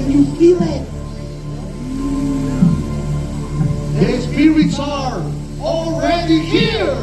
Can you feel it? The spirits are already here!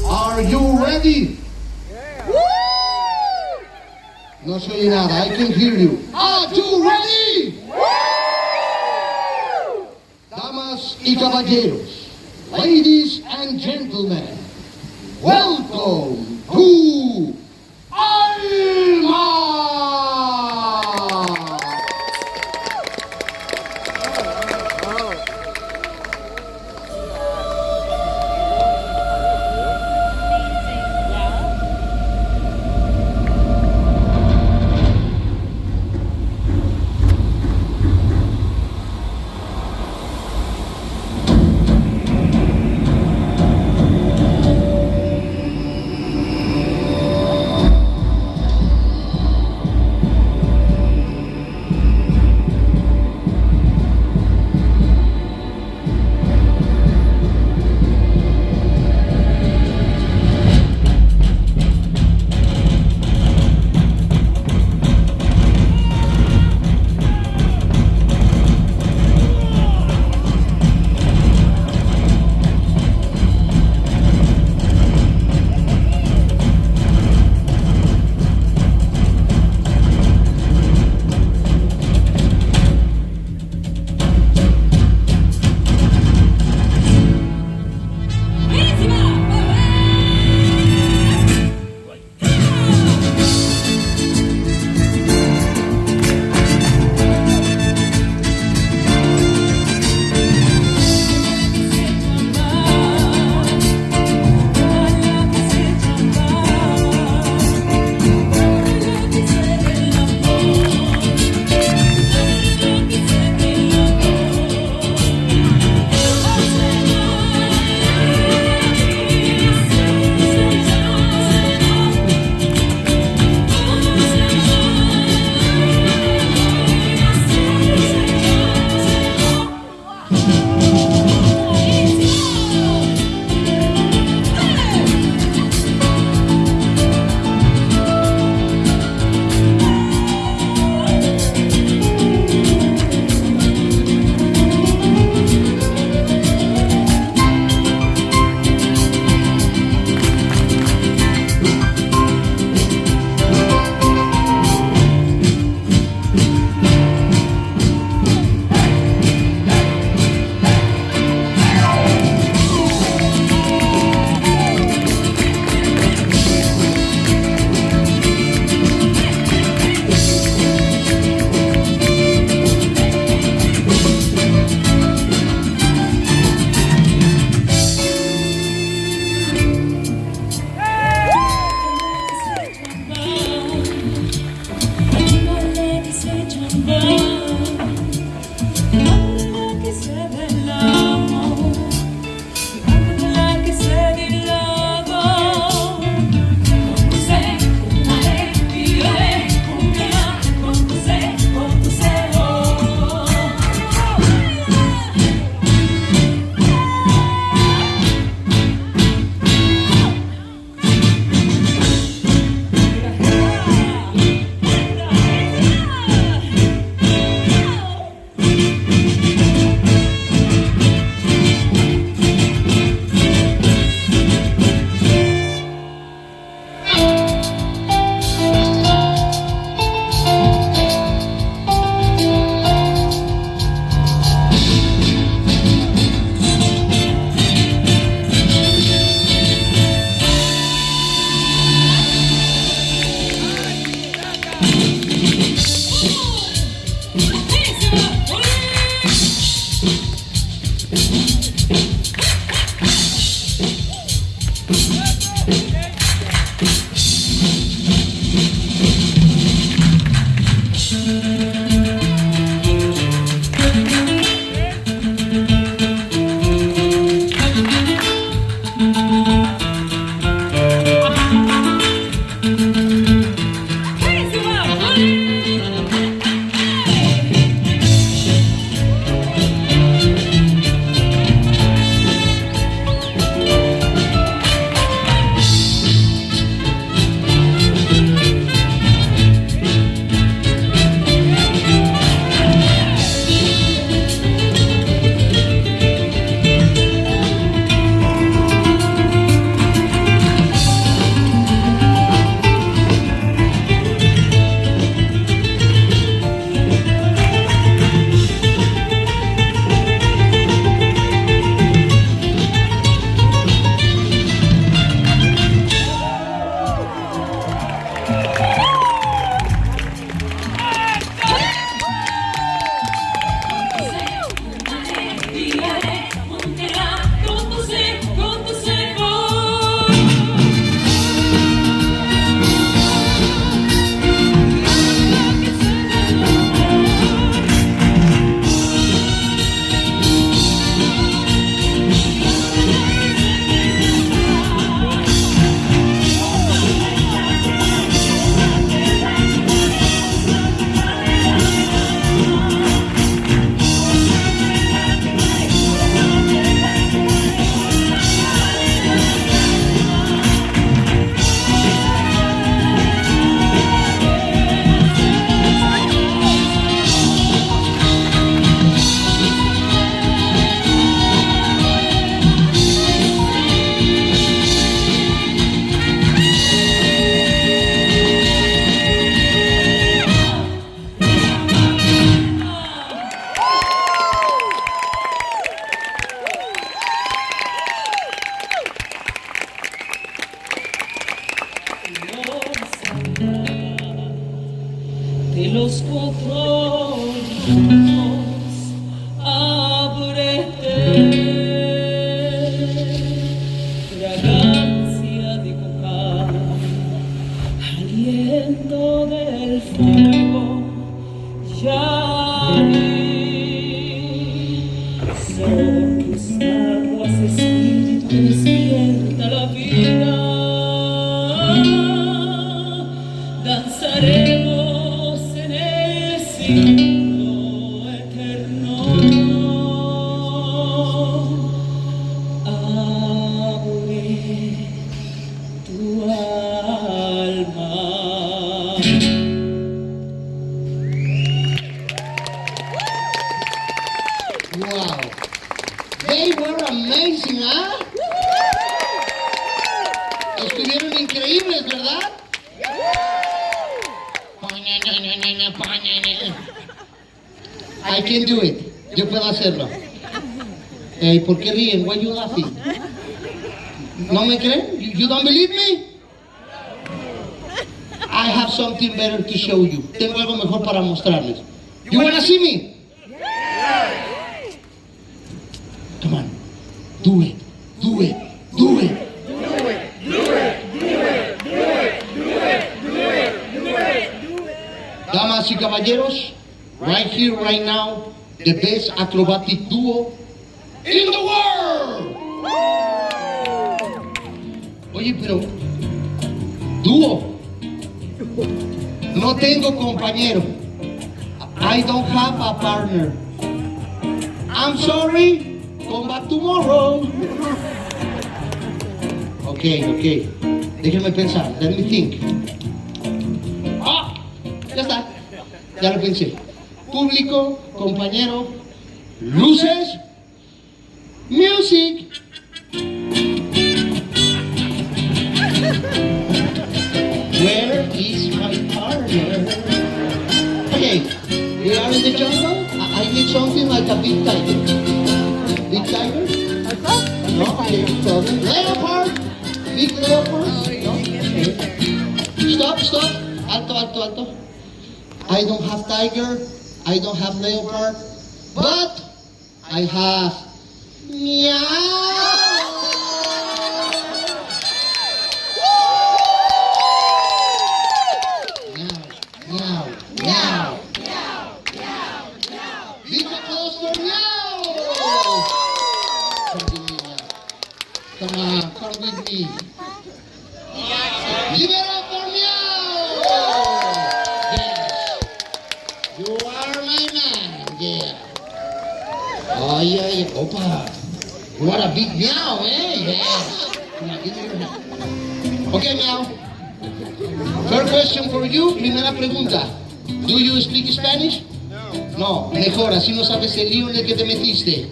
Are you ready? No se oye nada, I can hear you. Are you ready? Damas y caballeros, ladies and gentlemen, welcome to Alma! los cuatro vientos, ábrete, fragancia de coca, aliento del fuego, ya vi, sobre tus aguas espíritu despierta la vida, danzaremos en el siglo eterno. Abre tu alma. Wow. They were amazing, ¿ah? Estuvieron increíbles, ¿verdad? I can do it. Yo puedo hacerlo. ¿Por qué ríen? Why you laughing? ¿No me creen? You don't believe me? I have something better to show you. Tengo algo mejor para mostrarles. You wanna see me? Come on. Do it. Do it. Do it. Damas y caballeros, right here, right now, the best acrobatic duo in the world. Oye, pero dúo. No tengo compañero. I don't have a partner. I'm sorry. Come back tomorrow. Okay. Déjenme pensar. Let me think. Ya está, ya lo pensé. Público, compañero, luces, music. Where is my partner? Okay, we are in the jungle. I need something like a big tiger. Big tiger? No, okay, problem. Leopard? Big leopard? No, okay. Stop. Alto. I don't have tiger, I don't have leopard, but I have meow. Meow. Big applause for meow. Come with me, meow. Come on, come with me. Give it up for meow. You are my man, yeah. Oh, yeah. Opa. What a big meow, eh? Yes. Come on, give me your hand. Okay, meow. First question for you. Primera pregunta. Do you speak Spanish? No. Mejor, así no sabes el lío en el que te metiste.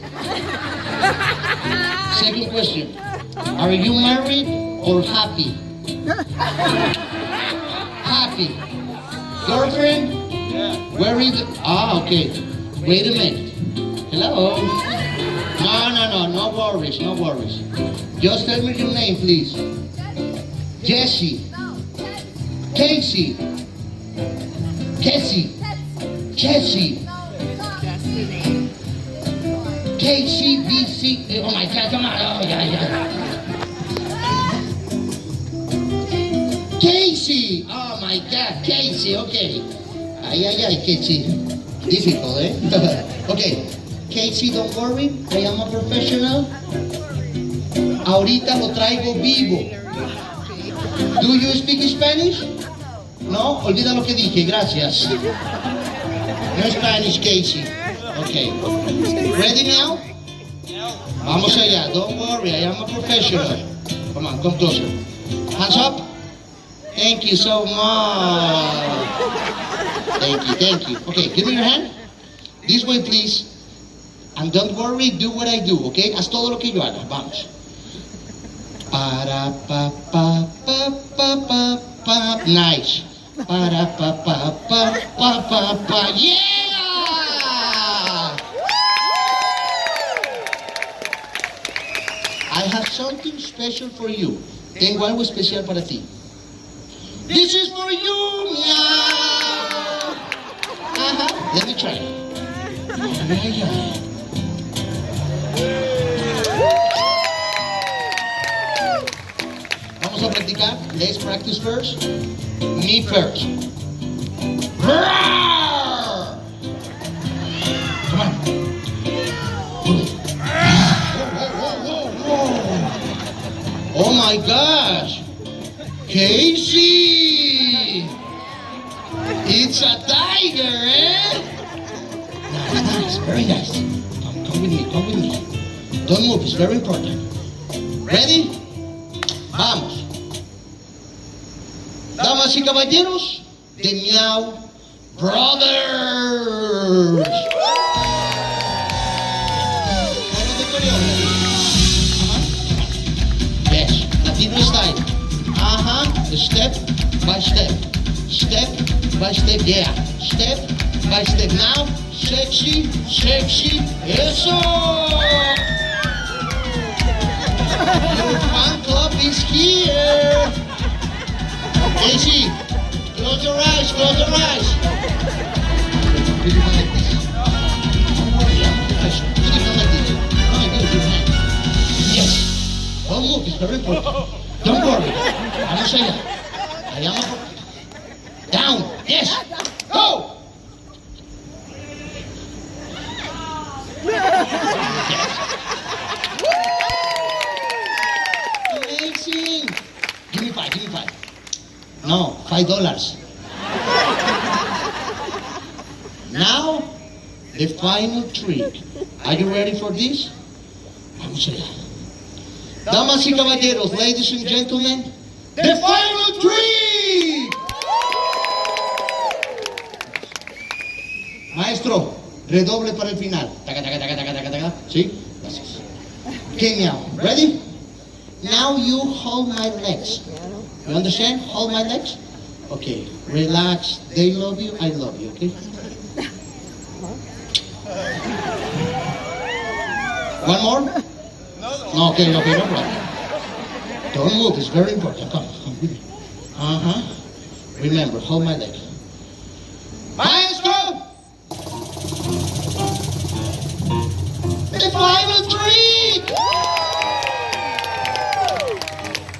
Second question. Are you married or happy? Happy. Girlfriend? Where is it? Okay. Wait a minute. Hello? No worries. Just tell me your name, please. Jessie. Casey. KCBC. Oh my God, come on. Oh, yeah. Casey. Oh my God, Casey, okay. Ay, Casey. Difficult, eh? Okay. Casey, don't worry. I am a professional. Ahorita lo traigo vivo. Do you speak Spanish? No, olvida lo que dije, gracias. No Spanish, Casey. Okay. Ready now? Vamos allá. Don't worry, I am a professional. Come on, come closer. Hands up. Thank you so much. Thank you. Okay, give me your hand. This way, please. And don't worry, do what I do, okay? Haz todo lo que yo haga. Vamos. Para pa pa pa pa pa pa. Nice. Para pa pa pa pa pa pa. Yeah! I have something special for you. Tengo algo especial para ti. This is for you, meow. Let me try. Ay, ay. Vamos a practicar. Let's practice first. Me first. Roar! Come on. Oh my gosh! Casey! It's a tiger, eh? Nice, very nice. Come with me, come with me. Don't move, it's very important. Ready? Vamos. Damas y caballeros, de Meow Brothers. Yes, Latino style. Step by step. Step by step, yeah. Step by step. Now, sexy, sexy. Eso! Your fan club is here. Casey, close your eyes, close your eyes. Put your hand like this. Put your hand like this. Oh, good, your hand. Yes. Don't move, it's very important. Don't worry. Vamos allá. Allá abajo. Down. Yes. Go. Yes. Amazing. Give me five, give me five. No, $5. Now, the final trick. Are you ready for this? Vamos allá. Damas y caballeros, ladies and gentlemen, the final trick! Maestro, redoble para el final. Taca, taca, taca, taca, taca, taca. ¿Sí? Gracias. Okay, now, ready? Now you hold my legs. You understand? Hold my legs. Okay, relax. They love you, I love you, okay? One more? No, okay, no problem. Don't move, it's very important. Come with me. Remember, hold my leg. Maestro! The final trick!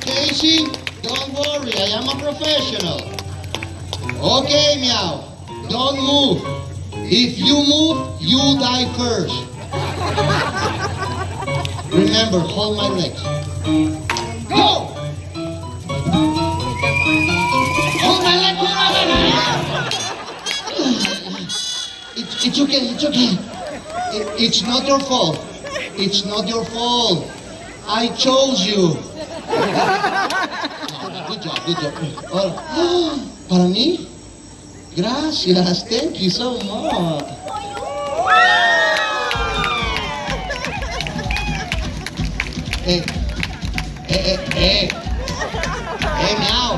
Casey, don't worry, I am a professional. Okay, Meow, don't move. If you move, you die first. Remember, hold my legs. Go! Hold my leg, hold my leg! It's okay, it's okay. It's not your fault. It's not your fault. I chose you. Good job, good job. ¿Para mí? Gracias, thank you so much. Hey, Meow.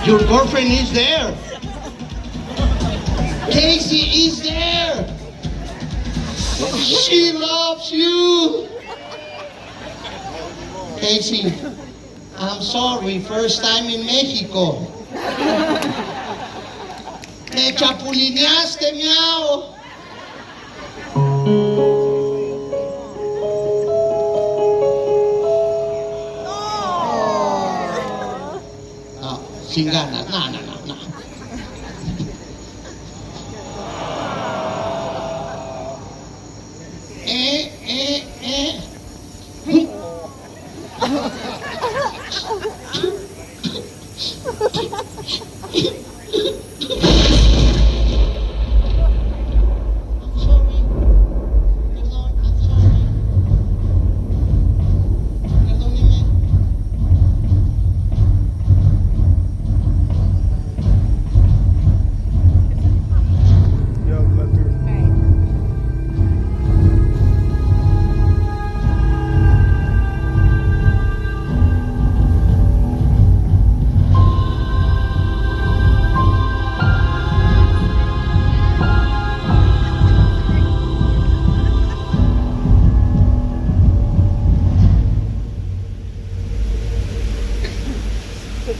Your girlfriend is there. Casey is there. She loves you. Casey, I'm sorry, first time in Mexico. Me chapulineaste, Meow. Sin ganas, no.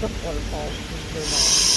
Waterfall.